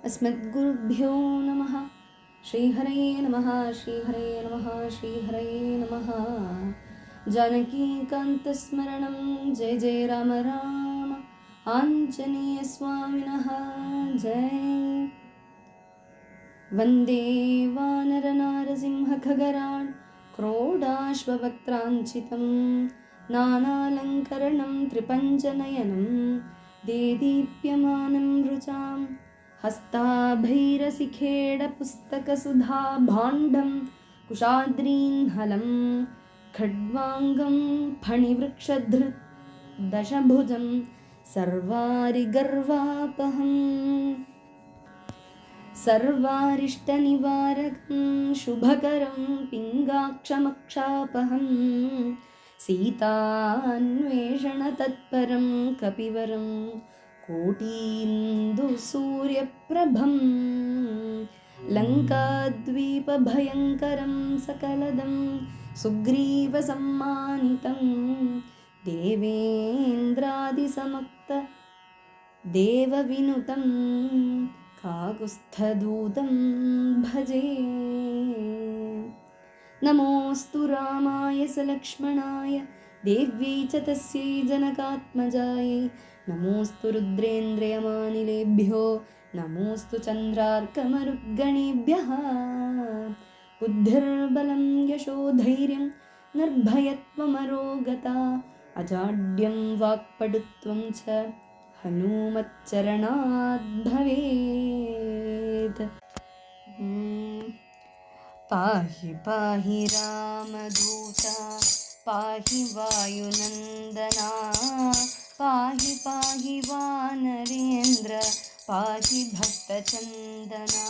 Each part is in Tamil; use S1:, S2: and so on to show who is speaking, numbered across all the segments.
S1: अस्मद्गुरुभ्यो नमः। श्रीहरये नमः, श्रीहरये नमः, श्रीहरये नमः। जानकीकान्तस्मरणं जय जय राम राम। आञ्जनेयस्वामिनः जय। वन्दे वानरनारसिंहखगरान् क्रोडाश्ववक्त्राञ्चितं नानालङ्करणं त्रिपञ्चनयनं देदीप्यमानं रुचां हस्ताभैरसिखेडपुस्तकसुधाभाण्डं कुशाद्रीन्हलं खड्वाङ्गं फणिवृक्षधृत् दशभुजं सर्वारिगर्वापहम् सर्वारिष्टनिवारकं शुभकरं पिङ्गाक्षमक्षापहं सीतान्वेषणतत्परं कपिवरं कोटीन्दुसूर्यप्रभं लङ्काद्वीपभयङ्करं सकलदं सुग्रीवसम्मानितं देवेन्द्रादिसमक्तदेवविनुतं काकुत्स्थदूतं भजे। नमोऽस्तु रामाय सलक्ष्मणाय देव्यै च तस्यै जनकात्मजायै। नमोऽस्तु रुद्रेन्द्रयमानिलेभ्यो नमोऽस्तु चन्द्रार्कमरुद्गणेभ्यः। बुद्धिर्बलं यशोधैर्यं निर्भयत्वमरोगता अजाड्यं वाक्पटुत्वं च हनुमच्चरणाद् भवेत्। पाहि पाहि रामदूता पाहि वायुनन्दना पाहि पाहि वानरेन्द्र पाहि भक्तचन्दना।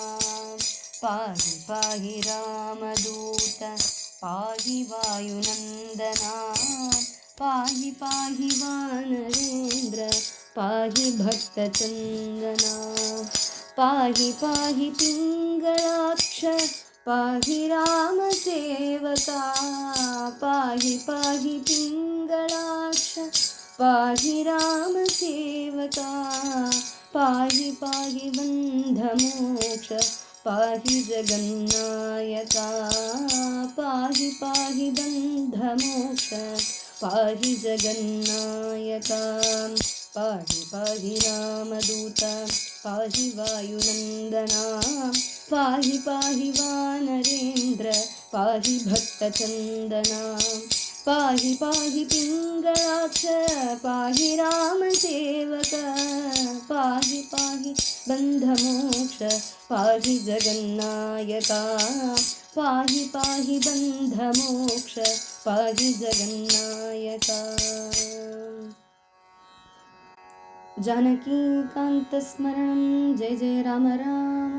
S1: पाहि पाहि रामदूत पाहि वायुनन्दना पाहि पाहि वानरेन्द्र पाहि भक्तचन्दना। पाहि पाहि पिङ्गळाक्ष पाहि रामसेवका पाहि पाहि पिङ्गळाक्ष पाहि रामसेवका। पाहि पाहि बन्धमोक्ष पाहि जगन्नायका पाहि पाहि बन्धमोक्ष पाहि जगन्नायका। पाहि पाहि रामदूता पाहि वायुनन्दना पाहि पाहि वानरेन्द्र पाहि भक्तचन्दना। पाहि पाहि पिङ्गळाक्ष पाहि रामसेवक पाहि पाहि बन्धमोक्ष पाहि जगन्नायका पाहि पाहि बन्धमोक्ष पाहि जगन्नायका। जानकीकान्तस्मरणं जय जय राम राम।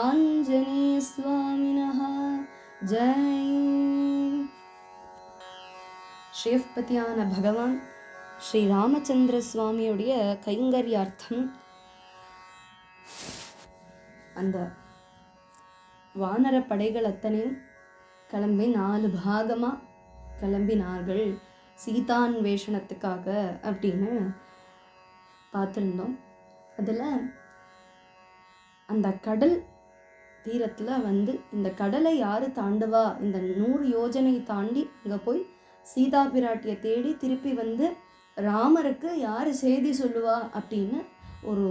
S1: आञ्जनेयस्वामिनः जय। ஸ்ரீயப்பதியான பகவான் ஸ்ரீராமச்சந்திர சுவாமியுடைய கைங்கரியார்த்தம் அந்த வானர படைகள் அத்தனையும் கிளம்பி 4 பாகமாக கிளம்பினார்கள் சீதான்வேஷணத்துக்காக அப்படின்னு பார்த்துருந்தோம். அதில் அந்த கடல் தீரத்தில் இந்த கடலை யார் தாண்டுவா, இந்த 100 யோஜனை தாண்டி அங்கே போய் சீதா பிராட்டியை தேடி திருப்பி ராமருக்கு யார் செய்தி சொல்லுவா அப்படின்னு ஒரு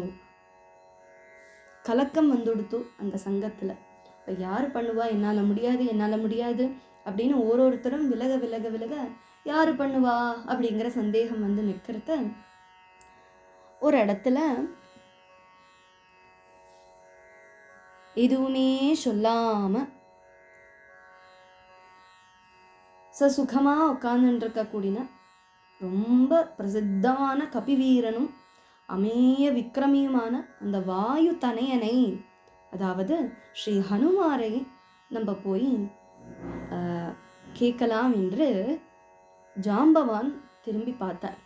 S1: கலக்கம் வந்துடுத்து அந்த சங்கத்தில். இப்போ யார் பண்ணுவா, என்னால் முடியாது அப்படின்னு ஒருத்தரும் விலக விலக விலக யார் பண்ணுவா அப்படிங்கிற சந்தேகம் நிற்கிறத ஒரு இடத்துல எதுவுமே சொல்லாமல் சுகமாக உட்கார்ந்துருக்கக்கூடிய ரொம்ப பிரசித்தமான கபிவீரனும் அமேய விக்ரமியுமான அந்த வாயு தனையனை, அதாவது ஸ்ரீ ஹனுமாரை நம்ம போய் கேட்கலாம் என்று ஜாம்பவான் திரும்பி பார்த்தார்.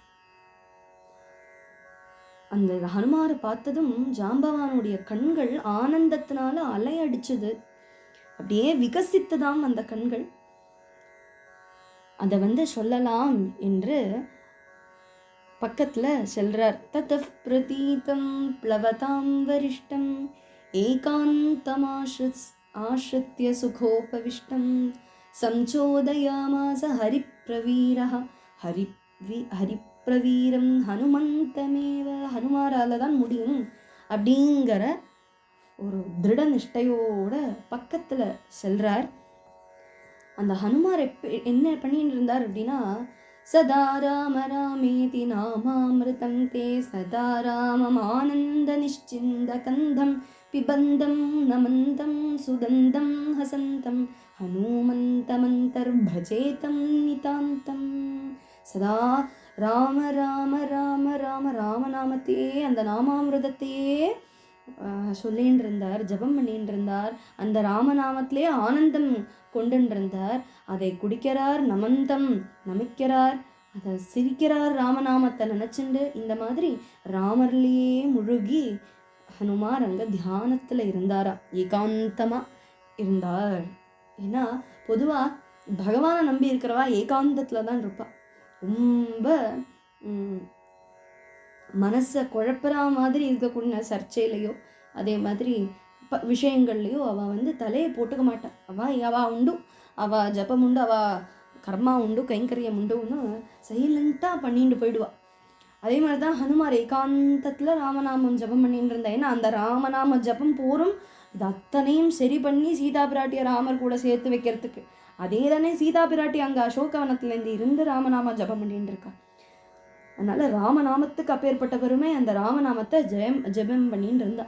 S1: அந்த ஹனுமாரை பார்த்ததும் ஜாம்பவானுடைய கண்கள் ஆனந்தத்தினால அலையடிச்சது, அப்படியே விகசித்ததாம் அந்த கண்கள். அதை சொல்லலாம் என்று பக்கத்தில் செல்றார். ததப் பிரதீதம் ப்ளவதாம் வரிஷ்டம் आश्रित्य सुखोपविष्टं संचोदयामास हरिप्रवीरः ஹரிப்பிரவீரம் ஹனுமந்தமேவ, ஹனுமாரால தான் முடியும் அப்படிங்கிற ஒரு திருட நிஷ்டையோட பக்கத்துல செல்றார். அந்த ஹனுமார் என்ன பண்ணிட்டு இருந்தார் அப்படின்னா, சதா ராம ராமேதி நாமாமிருதம் தே சதா ராமம் ஆனந்த நிಶ್ಚಿந்த கந்தம் பிபந்தம் நமந்தம் சுதந்தம் ஹசந்தம் ஹனுமந்தமந்தர்பஜேதம் நிதாந்தம். சதா ராம ராம ராம ராம ராமநாமத்தையே, அந்த நாமாமிருதத்தையே சொல்லின்னு இருந்தார், ஜபம் பண்ணிட்டு இருந்தார். அந்த ராமநாமத்திலே ஆனந்தம் கொண்டுன்றிருந்தார். அதை குடிக்கிறார், நமந்தம் நமிக்கிறார், அதை சிரிக்கிறார் ராமநாமத்தை நினச்சிண்டு. இந்த மாதிரி ராமர்லேயே முழுகி ஹனுமார் அங்கே தியானத்தில் இருந்தாரா, ஏகாந்தமாக இருந்தார். ஏன்னா பொதுவாக பகவானை நம்பி இருக்கிறவா ஏகாந்தத்தில் தான் இருப்பா. ரொம்ப மனசை குழப்புற மாதிரி இருக்கக்கூடிய சர்ச்சையிலையோ அதே மாதிரி விஷயங்கள்லையோ அவள் தலையை போட்டுக்க மாட்டாள். அவள் உண்டு, அவள் ஜபம் உண்டு, அவள் கர்மா உண்டு, கைங்கரியம் உண்டுன்னு சைலண்ட்டாக பண்ணிட்டு போயிடுவாள். அதே மாதிரி தான் ஹனுமார் ஏகாந்தத்தில் ராமநாமம் ஜபம் பண்ணிட்டு இருந்தா. ஏன்னா அந்த ராமநாம ஜபம் போரும் இது அத்தனையும் சரி பண்ணி சீதா பிராட்டியை ராமர் கூட சேர்த்து வைக்கிறதுக்கு. அதே தானே சீதா பிராட்டி அங்கே அசோகவனத்துலேருந்து இருந்து ராமநாம ஜபம் பண்ணிட்டு இருக்கா. அதனால ராமநாமத்துக்கு அப்பேற்பட்ட பெருமை, அந்த ராமநாமத்தை ஜபம் பண்ணிட்டு இருந்தா.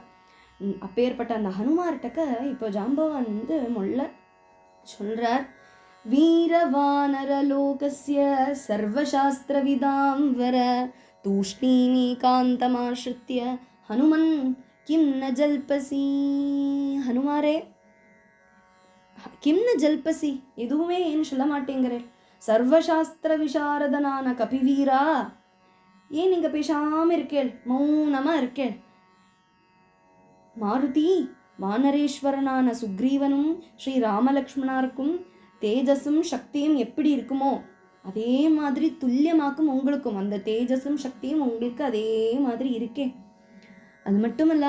S1: அப்பேற்பட்ட அந்த ஹனுமார்கிட்டக்க இப்போ ஜாம்பவான் மொல்ல சொல்றார், வீரவானரலோகஸ்ய சர்வசாஸ்திரவிதாம் வர தூஷ்ணீமேகாந்தமாஸ்ருத்ய ஹனுமன் கிம் ந ஜல்பசி. ஹனுமாரே, கிம் ந ஜல்பசி, எதுவுமே ஏன்னு சொல்ல மாட்டேங்கிறேன். சர்வசாஸ்திர விசாரதனான கபிவீரா, ஏன் நீங்க பேசாம இருக்கேள், மௌனமா இருக்கேள். மாருதி வானரேஸ்வரனான சுக்ரீவனும் ஸ்ரீ ராமலக்ஷ்மணாருக்கும் தேஜஸும் சக்தியும் எப்படி இருக்குமோ அதே மாதிரி துல்லியமாக்கும் உங்களுக்கும். அந்த தேஜஸும் சக்தியும் உங்களுக்கு அதே மாதிரி இருக்கே. அது மட்டுமல்ல,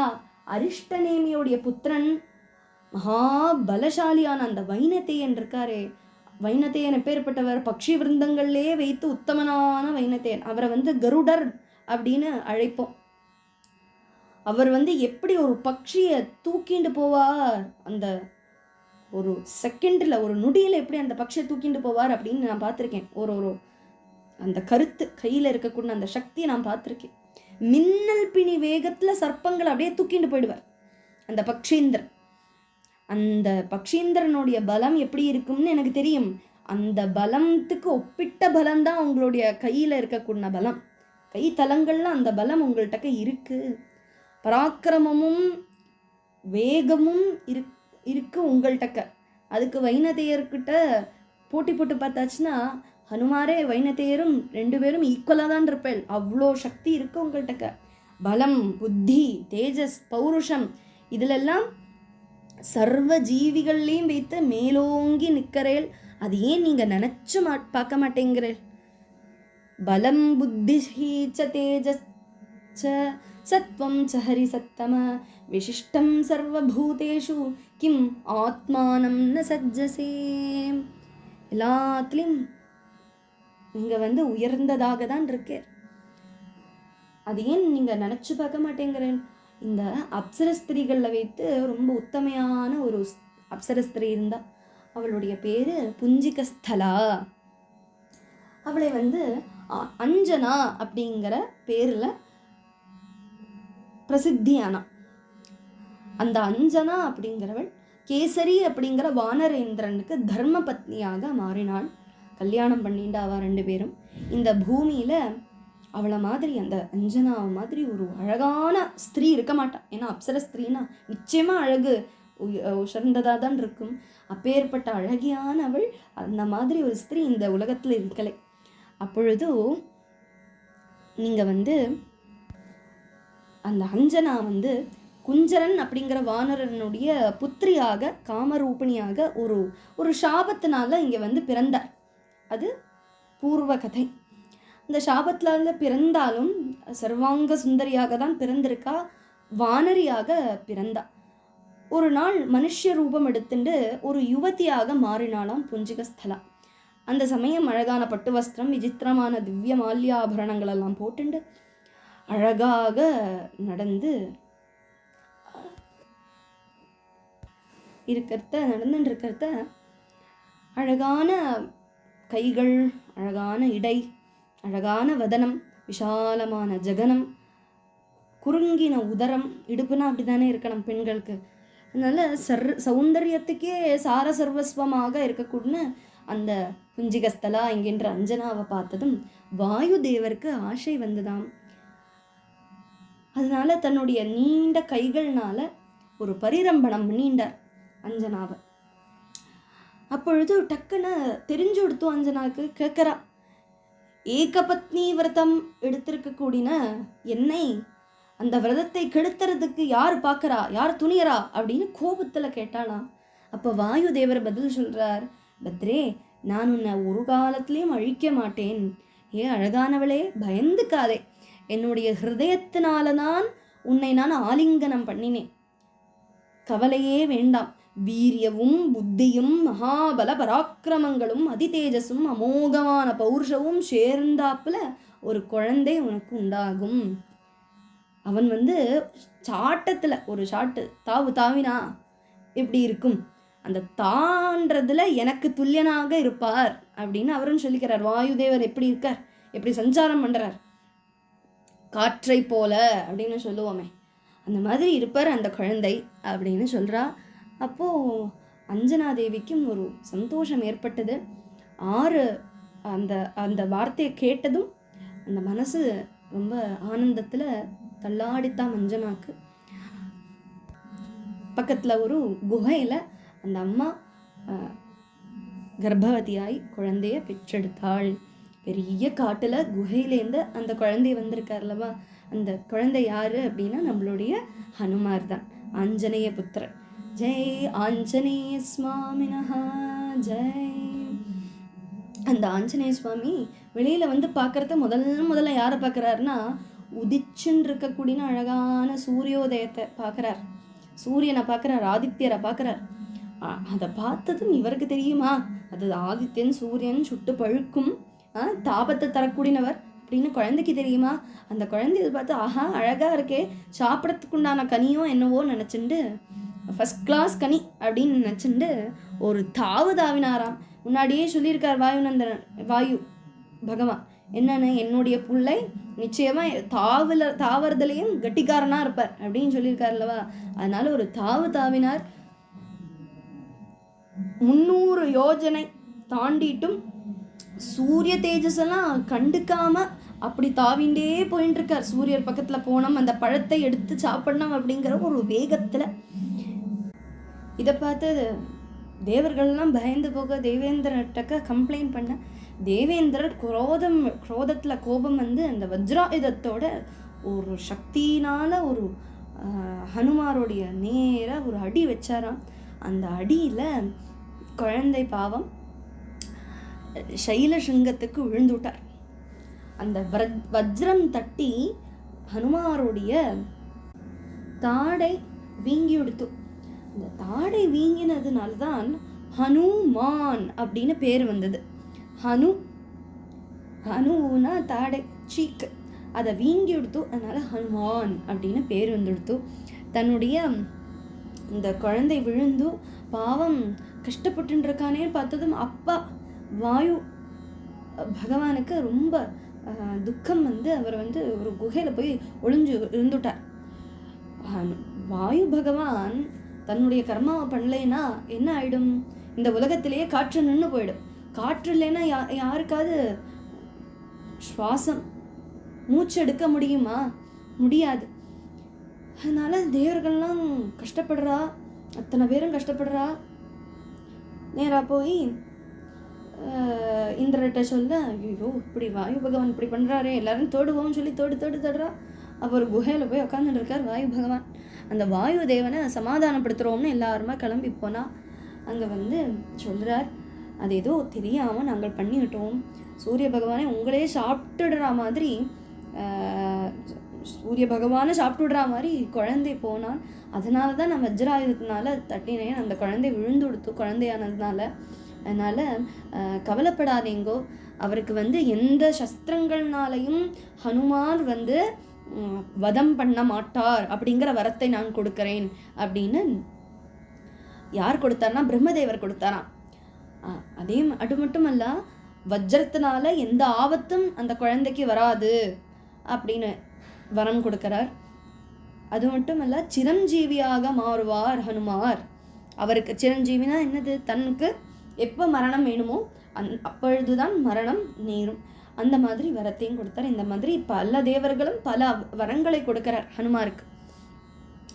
S1: அரிஷ்டநேமியோடைய புத்திரன் மகாபலசாலியான அந்த வைனதேயன் இருக்காரே, வைனதேயன் எப்பேற்பட்டவர், பக்ஷி விருந்தங்கள்லே வைத்து உத்தமனான வைனதேயன். அவரை கருடர் அப்படின்னு அழைப்போம். அவர் எப்படி ஒரு பக்ஷியை தூக்கிண்டு போவார், அந்த ஒரு செகண்டில் ஒரு நொடியில் எப்படி அந்த பக்ஷியை தூக்கிண்டு போவார் அப்படின்னு நான் பார்த்துருக்கேன். ஒரு அந்த கருத்து கையில் இருக்கக்கூடிய அந்த சக்தியை நான் பார்த்துருக்கேன். மின்னல் பிணி வேகத்தில் சர்ப்பங்களை அப்படியே தூக்கிண்டு போயிடுவார் அந்த பக்ஷீந்திரன். அந்த பக்ஷீந்திரனுடைய பலம் எப்படி இருக்கும்னு எனக்கு தெரியும். அந்த பலத்துக்கு ஒப்பிட்ட பலம்தான் உங்களுடைய கையில் இருக்கக்கூடிய பலம். கை தலங்கள்ல அந்த பலம் உங்கள்கிட்ட இருக்கு. பராக்கிரமமும் வேகமும் இருக்கு உங்கள்கிட்ட. அதுக்கு வைனதேயர்கிட்ட போட்டி போட்டு பார்த்தாச்சுன்னா ஹனுமாரே வைனதேயரும் 2 பேரும் ஈக்குவலாக தான் இருப்பேள். அவ்வளோ சக்தி இருக்கு உங்கள்கிட்ட. பலம், புத்தி, தேஜஸ், பௌருஷம் இதிலெல்லாம் சர்வ ஜீவிகள்லையும் வைத்து மேலோங்கி நிற்கிறேள். அது ஏன் நீங்கள் நினச்சி பார்க்க மாட்டேங்கிறேள். பலம் புத்தி ச தேஜஸ் ச சத்வம் ச ஹரி சத்தம விசிஷ்டம் சர்வபூதேஷு கிம் ஆத்மானம் ந சஜ்ஜசே. எல்லாத்துலேயும் நீங்கள் உயர்ந்ததாக தான் இருக்கேன். அது ஏன் நீங்கள் நினச்சி பார்க்க மாட்டேங்கிறேன். இந்த அப்சரஸ்திரிகளில் வைத்து ரொம்ப உத்தமையான ஒரு அப்சரஸ்திரி இருந்தா. அவளுடைய பேர் புஞ்சிகஸ்தலா. அவளை அஞ்சனா அப்படிங்கிற பேரில் பிரசித்தியானா. அந்த அஞ்சனா அப்படிங்கிறவள் கேசரி அப்படிங்கிற வானரேந்திரனுக்கு தர்ம பத்னியாக மாறினாள். கல்யாணம் பண்ணிட்டு அவ 2 பேரும் இந்த பூமியில் அவளை மாதிரி அந்த அஞ்சனா மாதிரி ஒரு அழகான ஸ்திரீ இருக்க மாட்டான். ஏன்னா அப்சர ஸ்திரீனா நிச்சயமாக அழகு உசர்ந்ததாக தான் இருக்கும். அப்பேற்பட்ட அழகியானவள் அந்த மாதிரி ஒரு ஸ்திரீ இந்த உலகத்தில் இருக்கலை. அப்பொழுது நீங்கள் அந்த அஞ்சனா குஞ்சரன் அப்படிங்கிற வானரனுடைய புத்திரியாக காமரூபிணியாக ஒரு சாபத்தினால இங்கே பிறந்தார். அது பூர்வ கதை. இந்த சாபத்தினால பிறந்தாலும் சர்வாங்க சுந்தரியாக தான் பிறந்திருக்கா, வானரியாக பிறந்தா. ஒரு நாள் மனுஷ ரூபம் எடுத்துட்டு ஒரு யுவதியாக மாறினாலாம் புஞ்சிகஸ்தலா. அந்த சமயம் அழகான பட்டு வஸ்திரம், விசித்திரமான திவ்ய மால்யாபரணங்கள் எல்லாம் போட்டுண்டு அழகாக நடந்து நடந்துட்டு இருக்கிறத அழகான கைகள், அழகான இடை, அழகான வதனம், விஷாலமான ஜகனம், குறுங்கின உதரம், இடுப்புனா அப்படித்தானே இருக்கணும் பெண்களுக்கு. அதனால சௌந்தரியத்துக்கே சார சர்வஸ்வமாக இருக்கக்கூடிய அந்த புஞ்சிகஸ்தலா என்கின்ற அஞ்சனாவை பார்த்ததும் வாயு தேவருக்கு ஆசை வந்துதாம். அதனால தன்னுடைய நீண்ட கைகள்னால ஒரு பரிரம்பணம் நீண்டார் அஞ்சனாவை. அப்பொழுது டக்குன்னு தெரிஞ்சு கொடுத்து அஞ்சனாவுக்கு கேட்கறா, ஏகபத்னி விரதம் எடுத்திருக்க கூடின என்னை அந்த விரதத்தை கெடுத்துறதுக்கு யார் பார்க்கறா, யார் துணியறா அப்படின்னு கோபத்தில் கேட்டாளாம். அப்போ வாயு தேவர் பதில் சொல்றார், பத்ரே, நான் உன்னை ஒரு காலத்திலையும் அழிக்க மாட்டேன். அழகானவளே, பயந்துக்காதே. என்னுடைய ஹிருதயத்தினால தான் உன்னை நான் ஆலிங்கனம் பண்ணினேன். கவலையே வேண்டாம். வீரியவும் புத்தியும் மகாபல பராக்கிரமங்களும் அதிதேஜஸும் அமோகமான பௌருஷவும் சேர்ந்தாப்புல ஒரு குழந்தை உனக்கு உண்டாகும். அவன் சாட்டத்தில் ஒரு ஷாட்டு தாவினா எப்படி இருக்கும், அந்த தாண்டதுல எனக்கு துல்லியனாக இருப்பார் அப்படின்னு அவரும் சொல்லிக்கிறார். வாயுதேவர் எப்படி இருக்கார், எப்படி சஞ்சாரம் பண்றார், காற்றை போல அப்படின்னு சொல்லுவோமே, அந்த மாதிரி இருப்பார் அந்த குழந்தை அப்படின்னு சொல்றா. அப்போ அஞ்சனாதேவிக்கும் ஒரு சந்தோஷம் ஏற்பட்டது. அந்த அந்த வார்த்தையை கேட்டதும் அந்த மனசு ரொம்ப ஆனந்தத்துல தள்ளாடித்தான் அஞ்சனாக்கு. பக்கத்துல ஒரு குகையில அந்த அம்மா கர்ப்பவதியாய் குழந்தைய பெற்றெடுத்தாள். பெரிய காட்டுல குகையிலேருந்து அந்த குழந்தை வந்திருக்காருல்லவா, அந்த குழந்தை யாரு அப்படின்னா நம்மளுடைய ஹனுமார் தான், ஆஞ்சநேய புத்திரன். ஜெய் ஆஞ்சநேய சுவாமினஹா ஜெய். அந்த ஆஞ்சநேய சுவாமி வெளியில பார்க்கறத முதல்ல யாரை பார்க்கறாருன்னா, உதிச்சுன்னு இருக்கக்கூடிய அழகான சூரியோதயத்தை பார்க்கறார், சூரியனை பார்க்கறார், ஆதித்யரை பார்க்கறார். அதை பார்த்ததும் இவருக்கு தெரியுமா, அது ஆதித்யன் சூரியன் சுட்டு பழுக்கும் தாபத்தை தரக்கூடியவர் அப்படின்னு குழந்தைக்கு தெரியுமா. அந்த குழந்தைய பார்த்து ஆஹா அழகா இருக்கே, சாப்பிட்றதுக்கு உண்டான கனியோ என்னவோ நினச்சிண்டு, ஃபர்ஸ்ட் கிளாஸ் கனி அப்படின்னு நினச்சிண்டு ஒரு தாவினாராம். முன்னாடியே சொல்லியிருக்கார் வாயு பகவான் என்னன்னு, என்னுடைய பிள்ளை நிச்சயமா தாவறதுலையும் கட்டிக்காரனா இருப்பார் அப்படின்னு சொல்லியிருக்கார் அல்லவா. அதனால ஒரு தாவினார். 300 யோஜனை தாண்டிட்டும் சூரிய தேஜஸெல்லாம் கண்டுக்காம அப்படி தாவிண்டே போயிட்டு இருக்கார். சூரியர் பக்கத்துல போனோம், அந்த பழத்தை எடுத்து சாப்பிடணும் அப்படிங்கிற ஒரு வேகத்துல. இதை பார்த்து தேவர்கள்லாம் பயந்து போக தேவேந்திரட்டக்க கம்ப்ளைண்ட் பண்ண, தேவேந்திரர் குரோதத்துல கோபம் அந்த வஜ்ராயுதத்தோட ஒரு சக்தியினால ஒரு ஹனுமாரோடைய நேர ஒரு அடி வச்சாராம். அந்த அடியில குழந்தை பாவம் சைலசிங்கத்துக்கு விழுந்துட்டார். அந்த வஜ்ரம் தட்டி ஹனுமாரோடைய தாடை வீங்கி எடுத்து. அந்த தாடை வீங்கினதுனால தான் ஹனுமான் அப்படின்னு பேர் வந்தது. ஹனுனா தாடை, சீக்கு, அதை வீங்கி எடுத்து, அதனால ஹனுமான் அப்படின்னு பேர் வந்துடுத்து. தன்னுடைய இந்த குழந்தை விழுந்து பாவம் கஷ்டப்பட்டு இருக்கானே பார்த்ததும் அப்பா வாயு பகவானுக்கு ரொம்ப துக்கம் அவர் ஒரு குகையில் போய் ஒளிஞ்சு இருந்துட்டார். வாயு பகவான் தன்னுடைய கர்மாவை பண்ணலைன்னா என்ன ஆயிடும், இந்த உலகத்திலேயே காற்று நின்று போயிடும். காற்று இல்லைன்னா யாருக்காவது சுவாசம் மூச்சு எடுக்க முடியுமா, முடியாது. அதனால தேவர்கள்லாம் கஷ்டப்படுறா, அத்தனை பேரும் கஷ்டப்படுறா. நேராக போய் இந்திரட்ட சொல்ல, ஐயோ இப்படி வாயு பகவான் இப்படி பண்ணுறாரே, எல்லாரும் தோடுவோம்னு சொல்லி தோடுறா. அப்போ ஒரு குகையில் போய் உட்காந்துட்டு இருக்கார் வாயு பகவான். அந்த வாயு தேவனை சமாதானப்படுத்துகிறோம்னு எல்லாருமா கிளம்பி போனால் அங்கே சொல்கிறார், அது ஏதோ தெரியாமல் நாங்கள் பண்ணிவிட்டோம். சூரிய பகவானே உங்களே சாப்பிட்டுடுற மாதிரி சூரிய பகவானை சாப்பிட்டுடுற மாதிரி குழந்தை போனான். அதனால தான் நான் வஜ்ராயுதத்தினால தட்டினேன், அந்த குழந்தை விழுந்து கொடுத்து குழந்தையானதுனால. அதனால் கவலைப்படாதீங்கோ, அவருக்கு வந்து எந்த சஸ்திரங்கள்னாலையும் ஹனுமார் வந்து வதம் பண்ண மாட்டார் அப்படிங்கிற வரத்தை நான் கொடுக்கிறேன் அப்படின்னு யார் கொடுத்தார்னா பிரம்மதேவர் கொடுத்தாராம். அது மட்டுமல்ல, வஜ்ரத்தினால எந்த ஆபத்தும் அந்த குழந்தைக்கு வராது அப்படின்னு வரம் கொடுக்கிறார். அது மட்டுமல்ல, சிரஞ்சீவியாக மாறுவார் ஹனுமார். அவருக்கு சிரஞ்சீவினா என்னது, தனக்கு எப்போ மரணம் வேணுமோ அப்பொழுதுதான் மரணம் நேரும். அந்த மாதிரி வரத்தையும் கொடுத்தார். இந்த மாதிரி பல தேவர்களும் பல வரங்களை கொடுக்கிறார் ஹனுமாருக்கு.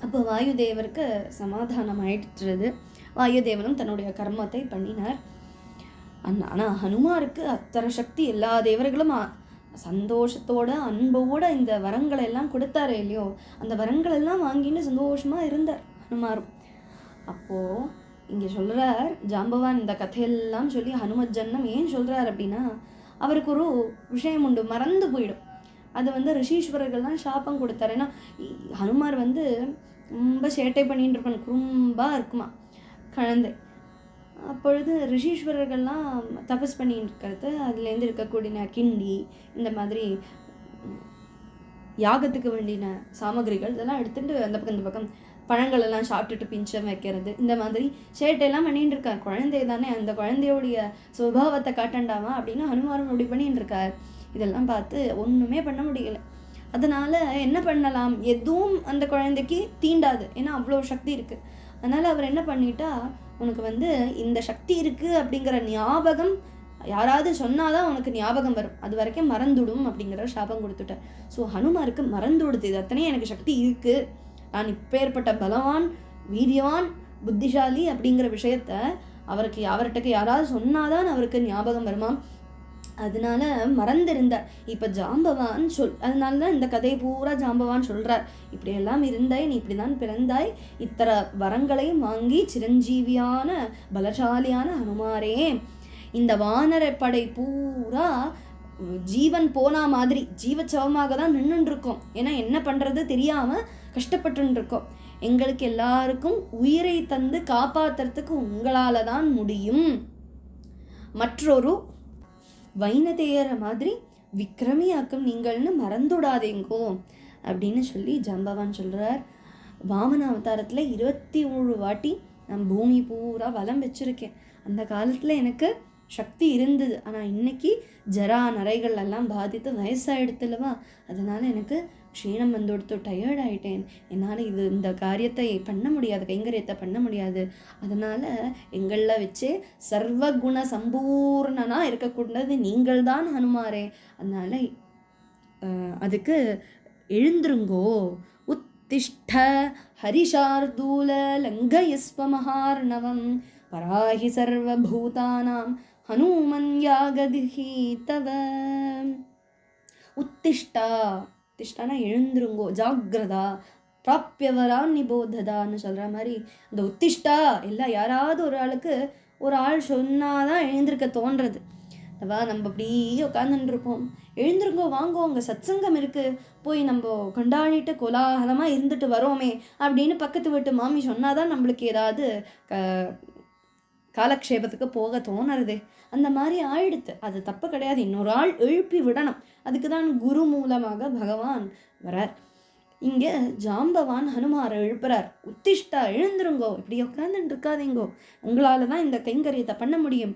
S1: அப்போ வாயுதேவருக்கு சமாதானம் ஆயிடுறது. வாயுதேவனும் தன்னுடைய கர்மத்தை பண்ணினார். ஆனால் ஹனுமாருக்கு அத்தனை சக்தி எல்லா தேவர்களும் சந்தோஷத்தோட அன்போட இந்த வரங்களை எல்லாம் கொடுத்தாரு இல்லையோ, அந்த வரங்கள் எல்லாம் வாங்கின்னு சந்தோஷமா இருந்தார் ஹனுமாரும். அப்போ இங்கே சொல்றார் ஜாம்பவான் இந்த கதையெல்லாம் சொல்லி ஹனுமத் ஜன்னம் ஏன் சொல்றார் அப்படின்னா, அவருக்கு ஒரு விஷயம் உண்டு, மறந்து போயிடும். அது வந்து ரிஷீஸ்வரர்கள்லாம் சாபம் கொடுத்தாரு. ஏன்னா ஹனுமார் வந்து ரொம்ப சேட்டை பண்ணிட்டு இருப்பான், குறும்பா இருக்குமா குழந்தை. அப்பொழுது ரிஷீஸ்வரர்கள்லாம் தபஸ் பண்ணிட்டு இருக்கிறது, அதுலேருந்து இருக்கக்கூடிய கிண்டி இந்த மாதிரி யாகத்துக்கு வேண்டின சாமகிரிகள் இதெல்லாம் எடுத்துட்டு அந்த பக்கம் இந்த பக்கம் பழங்கள் எல்லாம் சாப்பிட்டுட்டு பிஞ்சம் வைக்கிறது, இந்த மாதிரி சேட்டையெல்லாம் பண்ணிட்டு இருக்கார். குழந்தை தானே, அந்த குழந்தையோடைய சுபாவத்தை காட்டண்டாமா அப்படின்னு ஹனுமாரும் அப்படி பண்ணிட்டு இருக்கார். இதெல்லாம் பார்த்து ஒன்றுமே பண்ண முடியல. அதனால என்ன பண்ணலாம், எதுவும் அந்த குழந்தைக்கு தீண்டாது, ஏன்னா அவ்வளோ சக்தி இருக்குது. அதனால் அவர் என்ன பண்ணிட்டா, உனக்கு வந்து இந்த சக்தி இருக்குது அப்படிங்கிற ஞாபகம் யாராவது சொன்னாதான் உனக்கு ஞாபகம் வரும், அது வரைக்கும் மறந்துடும் அப்படிங்கிற சாபம் கொடுத்துட்டார். ஸோ ஹனுமாருக்கு மறந்துடுது, இது அத்தனையும் எனக்கு சக்தி இருக்குது, நான் இப்பேற்பட்ட பலவான் வீரியவான் புத்திசாலி அப்படிங்கிற விஷயத்த அவர்கிட்ட யாராவது சொன்னாதான் அவருக்கு ஞாபகம் வருமாம். அதனால மறந்திருந்தார். இப்போ ஜாம்பவான் அதனால தான் இந்த கதை பூரா ஜாம்பவான் சொல்கிறார், இப்படியெல்லாம் இருந்தாய், நீ இப்படிதான் பிறந்தாய், இத்தனை வரங்களையும் வாங்கி சிரஞ்சீவியான பலசாலியான ஹனுமாரே, இந்த வானர படை பூரா ஜீவன் போனா மாதிரி ஜீவச்சவமாக தான் நின்றுட்டு இருக்கோம். ஏன்னா என்ன பண்ணுறது தெரியாமல் கஷ்டப்பட்டு இருக்கோம். எங்களுக்கு எல்லாருக்கும் உயிரை தந்து காப்பாற்றுறதுக்கு உங்களால் தான் முடியும். மற்றொரு வைனதேயர மாதிரி விக்ரமியாக்கும் நீங்கள்னு மறந்துடாதேங்கோ அப்படின்னு சொல்லி ஜாம்பவான் சொல்கிறார். வாமன அவதாரத்தில் 27 வாட்டி நான் பூமி பூரா வலம் வச்சுருக்கேன். அந்த காலத்தில் எனக்கு சக்தி இருந்தது. ஆனால் இன்னைக்கு ஜரா நரைகள் எல்லாம் பாதித்து வயசாகிடுத்துலவா, அதனால் எனக்கு க்ஷீணம் வந்துடுத்து, டயர்ட் ஆகிட்டேன், என்னால் இந்த காரியத்தை பண்ண முடியாது, கைங்கரியத்தை பண்ண முடியாது. அதனால் எங்களில் வச்சே சர்வகுண சம்பூர்ணனாக இருக்கக்கூடாது நீங்கள் தான் ஹனுமாரே. அதனால் அதுக்கு எழுந்துருங்கோ, உத்திஷ்ட ஹரிஷார்தூல லங்கயஸ்வ மகார்ணவம் பராஹி சர்வபூதானாம் ஹனுமன் யாகதிஹி தவ. உத்திஷ்டா, உத்திஷ்டானா எழுந்துருங்கோ, ஜாகிரதா, பிராப்பியவரான் நிபோததான்னு சொல்கிற மாதிரி இந்த உத்திஷ்டா எல்லாம் யாராவது ஒரு ஆள் சொன்னாதான் எழுந்திருக்க தோன்றது. அவா நம்ம அப்படியே உட்காந்துருப்போம், எழுந்திருங்கோ வாங்கோ அங்கே சத்சங்கம் இருக்குது, போய் நம்ம கொண்டாடிட்டு கோலாகலமாக இருந்துட்டு வரோமே அப்படின்னு பக்கத்து வீட்டு மாமி சொன்னாதான் நம்மளுக்கு ஏதாவது காலக்ஷேபத்துக்கு போக தோணுறதே. அந்த மாதிரி ஆயிடுத்து. அது தப்பு கிடையாது, இன்னொரு ஆள் எழுப்பி விடணும். அதுக்கு தான் குரு மூலமாக பகவான் வரார். இங்கே ஜாம்பவான் ஹனுமாரை எழுப்புறார், உத்திஷ்டா எழுந்துருங்கோ, இப்படி உட்காந்துட்டு இருக்காதீங்கோ, உங்களால் தான் இந்த கைங்கரியத்தை பண்ண முடியும்.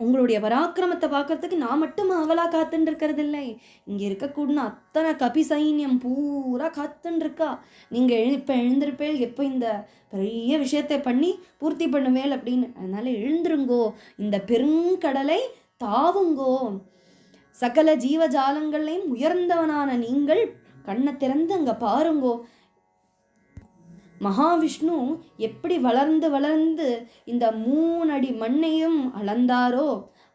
S1: உங்களுடைய பராக்கிரமத்தை பார்க்கறதுக்கு நான் மட்டும் அவளாக காத்துன்னு இருக்கிறது இல்லை, இங்கே இருக்கக்கூடிய அத்தனை கபி சைன்யம் பூரா காத்துன்னு இருக்கா. நீங்கள் இப்போ எழுந்திருப்பேள், எப்போ இந்த பெரிய விஷயத்தை பண்ணி பூர்த்தி பண்ணுவேல் அப்படின்னு. அதனால எழுந்துருங்கோ, இந்த பெருங்கடலை தாவுங்கோ, சகல ஜீவஜாலங்களையும் உயர்ந்தவனான நீங்கள் கண்ணை திறந்து அங்கே பாருங்கோ. மகாவிஷ்ணு எப்படி வளர்ந்து வளர்ந்து இந்த 3 அடி மண்ணையும் அளந்தாரோ,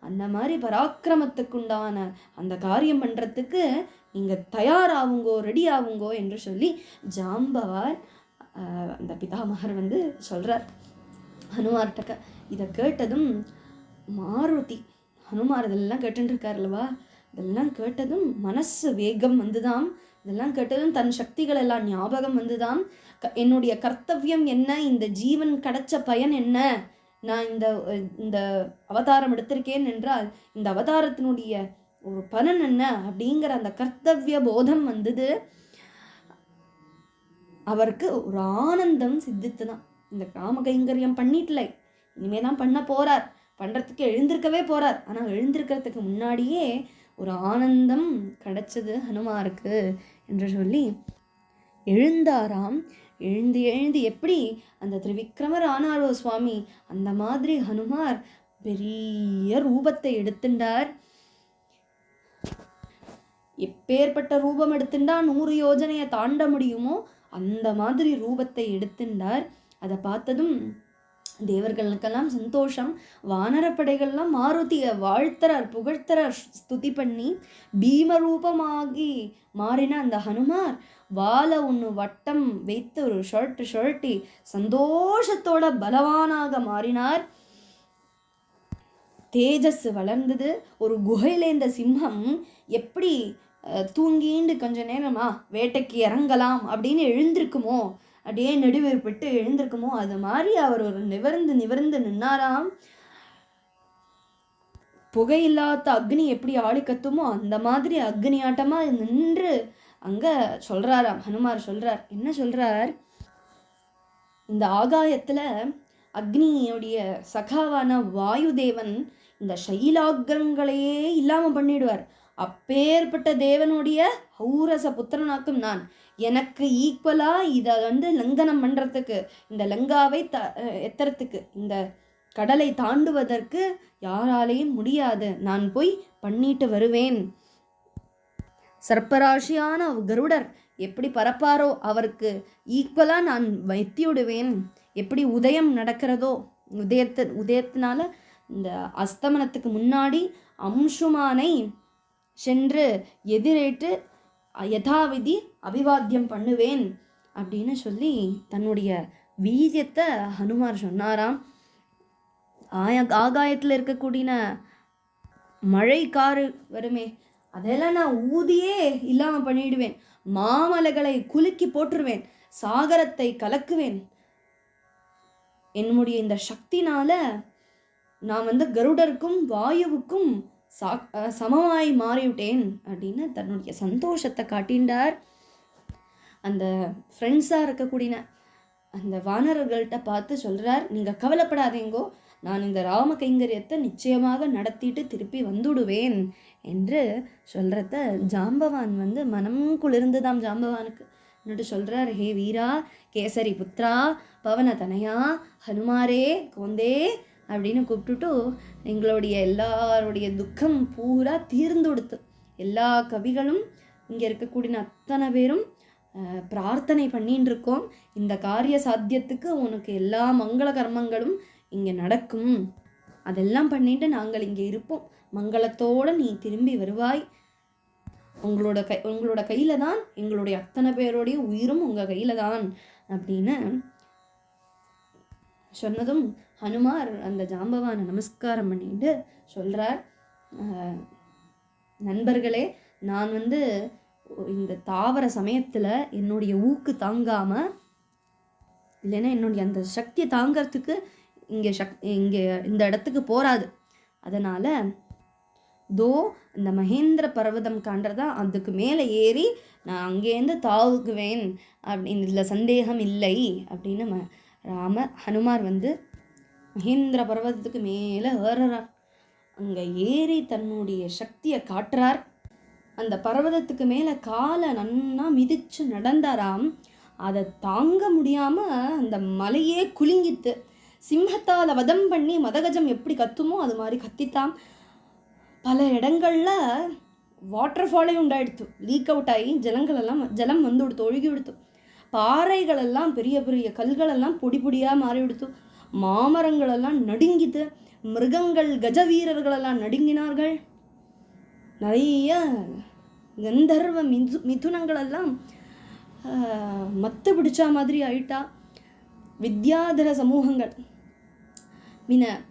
S1: அந்த மாதிரி பராக்கிரமத்துக்குண்டான அந்த காரியம் பண்ணுறதுக்கு நீங்கள் தயாராகுங்கோ, ரெடி ஆகுங்கோ என்று சொல்லி ஜாம்பவார் அந்த பிதாமகர் சொல்கிறார் ஹனுமார்கிட்ட. இதை கேட்டதும் மாருதி ஹனுமார் இதெல்லாம் கேட்டுருக்கார் அல்லவா, இதெல்லாம் கேட்டதும் மனசு வேகம் வந்துதான். இதெல்லாம் கேட்டதும் தன் சக்திகள் எல்லாம் ஞாபகம் வந்துதான். என்னுடைய கர்த்தவியம் என்ன, இந்த ஜீவன் கிடைச்ச பயன் என்ன, நான் இந்த இந்த அவதாரம் எடுத்திருக்கேன் என்றால் இந்த அவதாரத்தினுடைய ஒரு பலன் என்ன அப்படிங்கிற அந்த கர்த்தவிய போதம் வந்தது. அவருக்கு ஒரு ஆனந்தம் சித்தித்துதான். இந்த காம கைங்கரியம் பண்ணிட்டலை, இனிமேதான் பண்ண போறார், பண்றதுக்கு எழுந்திருக்கவே போறார். ஆனா எழுந்திருக்கிறதுக்கு முன்னாடியே ஒரு ஆனந்தம் கிடைச்சது ஹனுமாருக்கு என்று சொல்லி எழுந்தாராம். எழுந்து எழுந்து எப்படி அந்த திரிவிக்ரமர் ஆனாரோ சுவாமி, அந்த மாதிரி ஹனுமார் பெரிய ரூபத்தை எடுத்துட்டார். எப்பேற்பட்ட ரூபம் எடுத்துட்டா 100 யோஜனையை தாண்ட முடியுமோ அந்த மாதிரி ரூபத்தை எடுத்துட்டார். அதை பார்த்ததும் தேவர்களுக்கெல்லாம் சந்தோஷம். வானரப்படைகள்லாம் மாருதிய வாழ்த்தரார், புகழ்த்தரார், ஸ்துதி பண்ணி. பீமரூபமாகி மாறின அந்த ஹனுமார் வாழை ஒன்று வட்டம் வைத்து ஒரு ஷர்ட்டி சந்தோஷத்தோட பலவானாக மாறினார். தேஜஸ் வளர்ந்தது. ஒரு குகையில இந்த சிம்மம் எப்படி தூங்கிண்டு கொஞ்ச நேரமா வேட்டைக்கு இறங்கலாம் அப்படின்னு எழுந்திருக்குமோ, அப்படியே நடுவேற்பட்டு எழுந்திருக்குமோ, அது மாதிரி அவர் ஒரு நிவர்ந்து நின்னாராம். புகையில்லாத அக்னி எப்படி ஆளி கத்துமோ அந்த மாதிரி அக்னி ஆட்டமா நின்று அங்க சொல்றாராம். ஹனுமார் சொல்றார். என்ன சொல்றார்? இந்த ஆகாயத்துல அக்னியோடைய சகாவான வாயுதேவன் இந்த சைலாகிரங்களையே இல்லாம பண்ணிடுவார். அப்பேற்பட்ட தேவனுடைய ஹௌரச புத்திரனாக்கும் நான். எனக்கு ஈக்குவலா இதை லங்கனம் பண்றதுக்கு, இந்த லங்காவை எத்துறதுக்கு, இந்த கடலை தாண்டுவதற்கு யாராலையும் முடியாது. நான் போய் பண்ணிட்டு வருவேன். சர்ப்பராசியான கருடர் எப்படி பறப்பாரோ அவருக்கு ஈக்குவலா நான் வைத்தியுடுவேன். எப்படி உதயம் நடக்கிறதோ, உதயத்தினால இந்த அஸ்தமனத்துக்கு முன்னாடி அம்சுமானை சென்று எதிரேட்டு யதாவிதி அபிவாத்தியம் பண்ணுவேன் அப்படின்னு சொல்லி தன்னுடைய வீரியத்தை ஹனுமார் சொன்னாராம். ஆகாயத்தில் இருக்கக்கூடிய மழை காரு வருமே, அதெல்லாம் நான் ஊதியே இல்லாமல் பண்ணிடுவேன். மாமலைகளை குலுக்கி போட்டுருவேன், சாகரத்தை கலக்குவேன். என்னுடைய இந்த சக்தினால நான் கருடருக்கும் வாயுவுக்கும் சமமாய் மாறிவிட்டேன் அப்படின்னு தன்னுடைய சந்தோஷத்தை காட்டின்றார். அந்த ஃப்ரெண்ட்ஸாக இருக்கக்கூடிய அந்த வானரர்கள்ட்ட பார்த்து சொல்கிறார், நீங்கள் கவலைப்படாதீங்கோ, நான் இந்த ராம கைங்கரியத்தை நிச்சயமாக நடத்திட்டு திருப்பி வந்துடுவேன் என்று சொல்கிறத ஜாம்பவான் மனம் குளிர்ந்துதாம் ஜாம்பவானுக்கு. എന്നിട്ട് சொல்கிறார், ஹே வீரா, கேசரி புத்ரா, பவன தனையா, ஹனுமாரே கோந்தே அப்படின்னு கூப்பிட்டுட்டு எங்களுடைய எல்லாருடைய துக்கம் பூரா தீர்ந்து கொடுத்து எல்லா கவிகளும் இங்கே இருக்கக்கூடிய அத்தனை பேரும் பிரார்த்தனை பண்ணின்னு இருக்கோம். இந்த காரிய சாத்தியத்துக்கு உனக்கு எல்லா மங்கள கர்மங்களும் இங்கே நடக்கும். அதெல்லாம் பண்ணிட்டு நாங்கள் இங்கே இருப்போம். மங்களத்தோடு நீ திரும்பி வருவாய். உங்களோட கையில தான் எங்களுடைய அத்தனை பேருடைய உயிரும் உங்கள் கையில தான் அப்படின்னு சொன்னதும் ஹனுமார் அந்த ஜாம்பவானை நமஸ்காரம் பண்ணிட்டு சொல்கிறார், நண்பர்களே, நான் இந்த தாவர சமயத்தில் என்னுடைய ஊக்கு தாங்காமல், இல்லைன்னா என்னுடைய அந்த சக்தியை தாங்கிறதுக்கு இங்கே இந்த இடத்துக்கு போகாது. அதனால் இந்த மகேந்திர பர்வதம் காண்றதா அதுக்கு மேலே ஏறி நான் அங்கேருந்து தாவுக்குவேன் அப்படின்னு இதில் சந்தேகம் இல்லை அப்படின்னு ஹனுமார் மகேந்திர பர்வதத்துக்கு மேலே ஏறுறார். அங்கே ஏறி தன்னுடைய சக்தியை காட்டுறார். அந்த பர்வதத்துக்கு மேலே காலை நன்னா மிதிச்சு நடந்தாராம். அதை தாங்க முடியாமல் அந்த மலையே குலுங்கித்து. சிம்மத்தால் வதம் பண்ணி மதகஜம் எப்படி கத்துமோ அது மாதிரி கத்தித்தான். பல இடங்களில் வாட்டர் ஃபாலே உண்டாயிடுத்து, லீக் அவுட் ஆகி ஜலம் விடுத்து, ஒழுகி விடுத்து. பாறைகளெல்லாம் பெரிய பெரிய கல்களெல்லாம் பொடி பொடியாக மாறி விடுத்து. மாமரங்களெல்லாம் நடுங்கிது. மிருகங்கள் கஜ வீரர்களெல்லாம் நடுங்கினார்கள். நிறைய கந்தர்வ மிதுனங்களெல்லாம் மத்து பிடிச்சா மாதிரி ஆயிட்டா. வித்யாதர சமூகங்கள்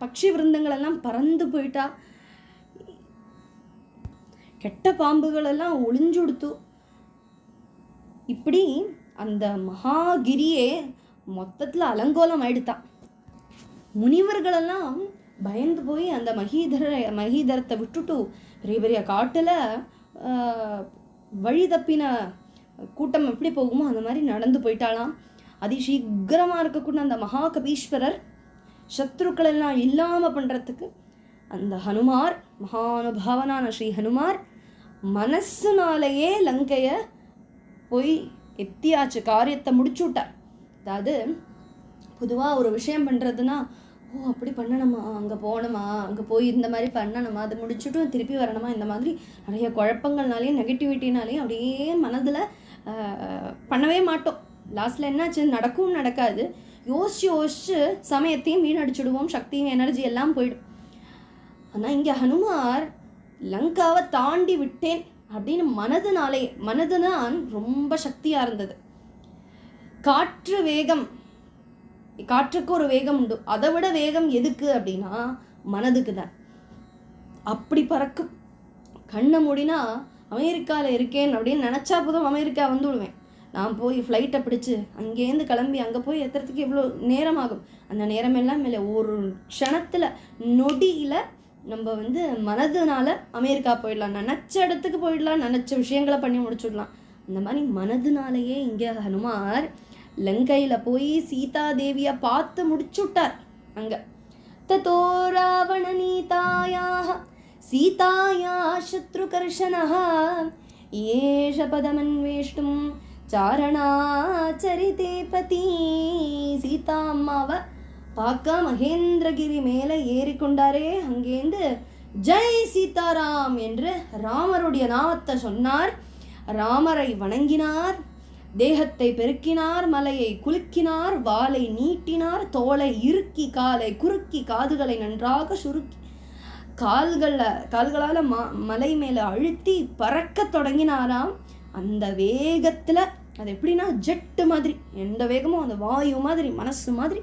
S1: பக்ஷி விருந்தங்களெல்லாம் பறந்து போயிட்டா. கெட்ட பாம்புகளெல்லாம் ஒளிஞ்சுடுத்து. இப்படி அந்த மகாகிரியே மொத்தத்தில் அலங்கோலம் ஆயிடுத்தான். முனிவர்களெல்லாம் பயந்து போய் அந்த மகீதரத்தை விட்டுட்டு பெரிய பெரிய காட்டில் வழி தப்பின கூட்டம் எப்படி போகுமோ அந்த மாதிரி நடந்து போயிட்டாலாம். அதிசீக்கிரமாக இருக்கக்கூடிய அந்த மகாகபீஸ்வரர் சத்ருக்களெல்லாம் இல்லாமல் பண்ணுறதுக்கு அந்த ஹனுமார், மகானுபாவனான ஸ்ரீ ஹனுமார் மனசுனாலேயே லங்கையை போய் எத்தியாச்சு, காரியத்தை முடிச்சு விட்டார். அதாவது பொதுவாக ஒரு விஷயம் பண்ணுறதுன்னா, ஓ அப்படி பண்ணணுமா, அங்கே போகணுமா, அங்கே போய் இந்த மாதிரி பண்ணணுமா, அதை முடிச்சுட்டும் திருப்பி வரணுமா, இந்த மாதிரி நிறைய குழப்பங்கள்னாலேயும் நெகட்டிவிட்டினாலேயும் அப்படியே மனதில் பண்ணவே மாட்டோம். லாஸ்ட்டில் என்னாச்சு, நடக்கவும் நடக்காது. யோசிச்சு சமயத்தையும் வீணடிச்சுடுவோம், சக்தியும் எனர்ஜி எல்லாம் போயிடும். ஆனால் இங்கே ஹனுமார் லங்காவை தாண்டி விட்டேன் அப்படின்னு மனதுதான் ரொம்ப சக்தியாக இருந்தது. காற்று வேகம், காற்றுக்கு ஒரு வேகம் உண்டு, அதை விட வேகம் எதுக்கு அப்படின்னா மனதுக்கு தான். அப்படி பறக்கும். கண்ணை மூடினா அமெரிக்காவில் இருக்கேன் அப்படின்னு நினச்சா போதும் அமெரிக்கா வந்துவிடுவேன். நான் போய் ஃப்ளைட்டை பிடிச்சி அங்கேருந்து கிளம்பி அங்கே போய் எத்துறதுக்கு எவ்வளோ நேரம் ஆகும். அந்த நேரமெல்லாம் மேலே ஒரு க்ஷணத்தில் நொடியில் நம்ம மனதுனால அமெரிக்கா போயிடலாம், நினச்ச இடத்துக்கு போயிடலாம், நினச்ச விஷயங்களை பண்ணி முடிச்சுடலாம். அந்த மாதிரி மனதுனாலேயே இங்கே ஹனுமார் லங்கையில் போய் சீதா தேவியை பார்த்து முடிச்சுட்டார். அங்கே ததோ ராவண நீதாயாக சீதாயா சத்ருகர்ஷனஹ ஏஷ பதமன்வேஷ்டும் சாரணாச்சரிதே பதி. சீதா அம்மாவை பார்க்க மகேந்திரகிரி மேலே ஏறிக்கொண்டாரே, அங்கேருந்து ஜெய் சீதாராம் என்று ராமருடைய நாமத்தை சொன்னார். ராமரை வணங்கினார், தேகத்தை பெருக்கினார், மலையை குலுக்கினார், வாளை நீட்டினார், தோளை இறுக்கி காலை குறுக்கி காதுகளை நன்றாக சுருக்கி கால்களால் மலை மேலே அழுத்தி பறக்க தொடங்கினாராம். அந்த வேகத்தில் அது எப்படின்னா ஜெட்டு மாதிரி, எந்த வேகமும் அந்த வாயு மாதிரி, மனசு மாதிரி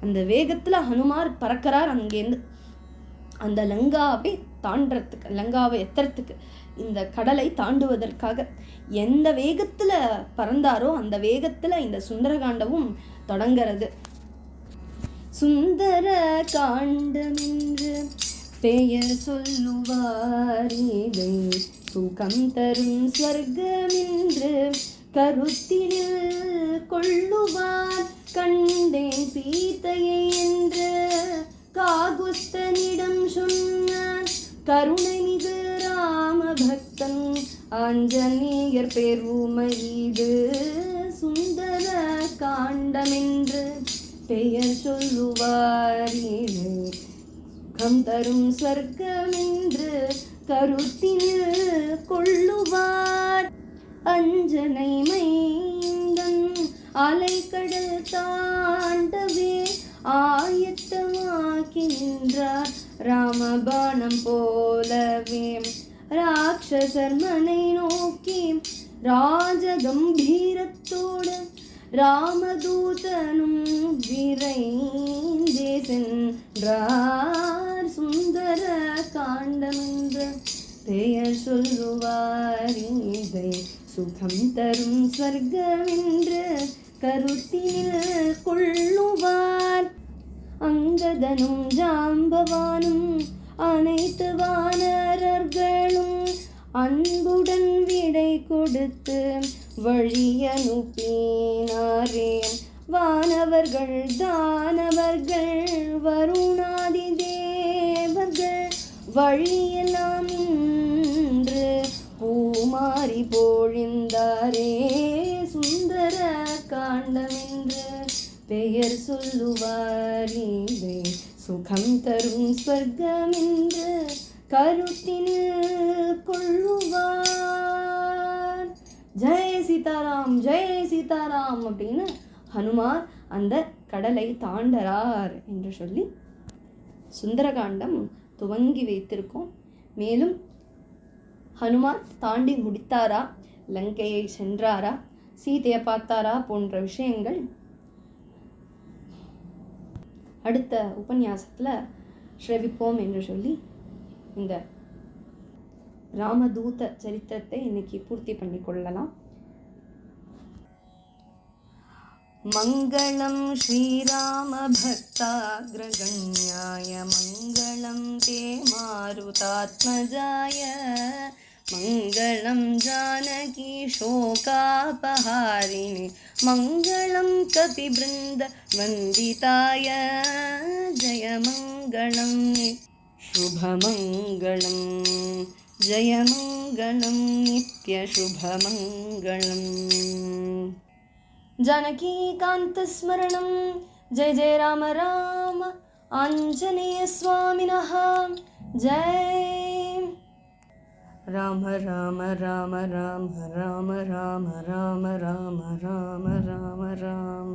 S1: அந்த வேகத்தில் ஹனுமார் பறக்கிறார். அங்கேருந்து அந்த லங்காவை தாண்டறதுக்கு, லங்காவை எத்துறதுக்கு, இந்த கடலை தாண்டுவதற்காக எந்த வேகத்தில் பறந்தாரோ அந்த வேகத்தில் இந்த சுந்தரகாண்டமும் தொடங்கிறது. சுந்தர காண்டம் என்று பெயர் சொல்லுவார், இதை சுகம் தரும் ஸ்வர்க்கமென்று கருத்தினில் கொள்ளுவார். கண்டேன் சீதையை என்று காகுஸ்தனிடம் சொன்னார், கருணை மிகு ராம பக்தன் ஆஞ்சநேயர் பெருமை இது. சுந்தர காண்டமென்று பெயர் சொல்லுவார், இது சுகம் தரும் ஸ்வர்க்கமென்று கருத்தினில் கொள்ளுவார். அஞ்சனை மைந்தன் அலைக்கடல் தாண்டவே ஆயத்தமாக்கி நின்றார், ராமபாணம் போலவே ராட்சசர் மனை நோக்கி ராஜகம்பீரத்தோடு ராமதூதனும் விரைந்தே சென்றார். சுந்தர காண்டமென்ற பெயர் சொல்லுவார், இதை சுகம் தரும் ஸ்வர்க்கமென்று கருத்தினில் கொள்ளுவார். அங்கதனும் ஜாம்பவானும் அனைத்து வானரர்களும் அன்புடன் விடை கொடுத்து வழியனுப்பினாரே. வானவர்கள் தானவர்கள் வருணாதி தேவர்கள் வழியெல்லாம் இன்று பூமாரி பொழிந்தாரே. சுந்தர காண்டமென்று பெயர் சொல்லுவார், இதை சுகம் தரும் ஸ்வர்க்கமென்று கருத்தினில் கொள்ளுவார். ஜெய் சீதாராம், ஜெய் சீதாராம் அப்படின்னு ஹனுமார் அந்த கடலை தாண்டறார் என்று சொல்லி சுந்தரகாண்டம் துவங்கி வைத்திருக்கோம். மேலும் ஹனுமார் தாண்டி முடித்தாரா, லங்கையை சென்றாரா, சீதையை பார்த்தாரா போன்ற விஷயங்கள் அடுத்த உபன்யாசத்தில் ஸ்ரவிப்போம் என்று சொல்லி இந்த ராமதூத சரித்திரத்தை இன்னைக்கு பூர்த்தி பண்ணி கொள்ளலாம். மங்களம் ஸ்ரீராம பக்தாக்ரகண்யாய மங்களம் தே மாருதாத்மஜாய மங்களம் ஜானகி சோகாபஹாரிணி மங்களம் கபிப்ருந்த வந்திதாய ஜயமங்களம் शुभमङ्गलं जयमङ्गलं नित्यशुभमङ्गलम् जानकीकान्तस्मरणं जय जय राम राम आञ्जनेयस्वामिनः जय राम राम राम राम राम राम राम राम राम राम राम